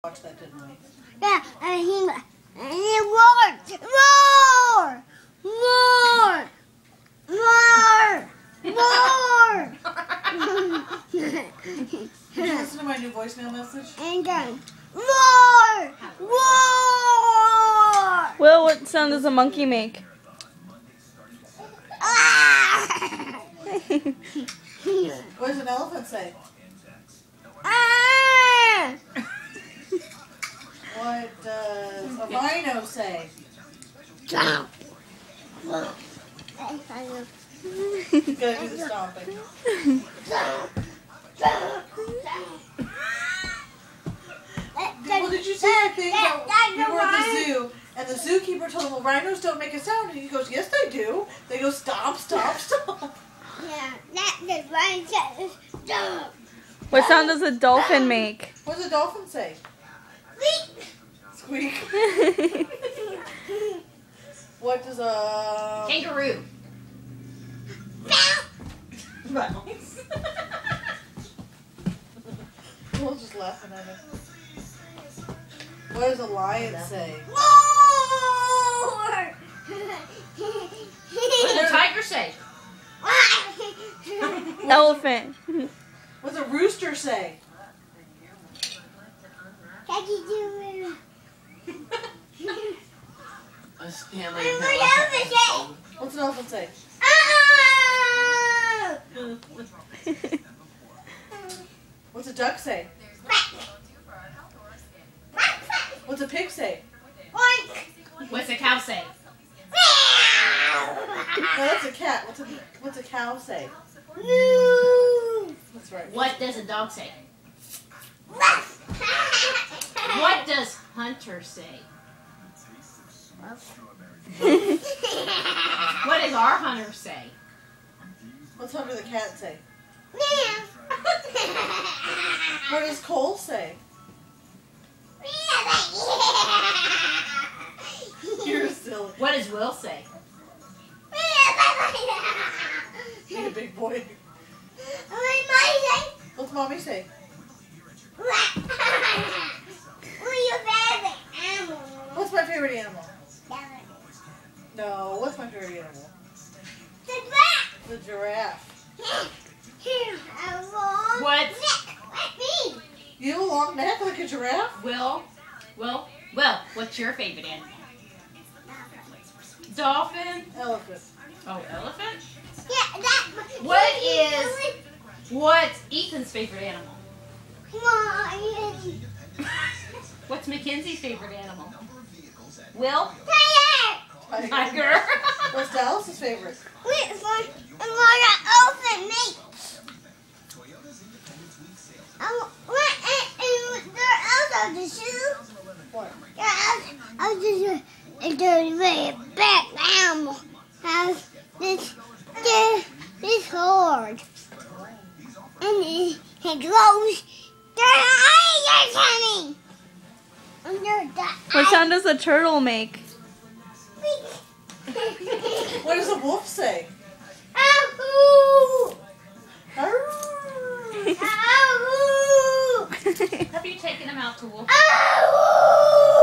Watch that, didn't we? Yeah, and he roared, roar, roar, roar, roar. Did you listen to my new voicemail message? And then roar, roar. Will, what sound does a monkey make? Ah. What does an elephant say? Ah. What does a rhino say? You gotta do the stomping. Well, did you see that thing that we were at the zoo, and the zookeeper told him, well, rhinos don't make a sound, and he goes, yes, they do. They go stomp, stomp, stomp. Yeah, that the one says stop. What sound does a dolphin make? What does a dolphin say? Squeak. What does a kangaroo? Bounce. We'll just laughing at it. What does a lion say? Roar. What does a tiger say? Elephant. What does a rooster say? Can you do it? A Stanley What's an elephant say? Ah! What's a duck say? What's a pig say? What's a cow say? No, that's a cat. What's a cow say? Moo! That's right. What does a dog say? What does Hunter say? What does our Hunter say? What's Hunter the cat say? Meow. What does Cole say? You're silly. What does Will say? You're a big boy. What What's mommy say? your favorite animal? What's my favorite animal? No, what's my favorite animal? The rat. The giraffe. A long What? neck like me. You have a long neck like a giraffe? Will, what's your favorite animal? Dolphin? Elephant. Oh, elephant? Yeah, that. What's Ethan's favorite animal? Lion. What's Mackenzie's favorite animal? Will? Tiger. Tiger. What's Dallas's favorite? Wait, what an elephant makes. They're out of the shoe. What? I was just a very big animal. Has this horde. And it grows. Their eyes are coming. What sound does a turtle make? What does a wolf say? Ahoo! Arr! Ahoo! Have you taken him out to wolf? Ahoo!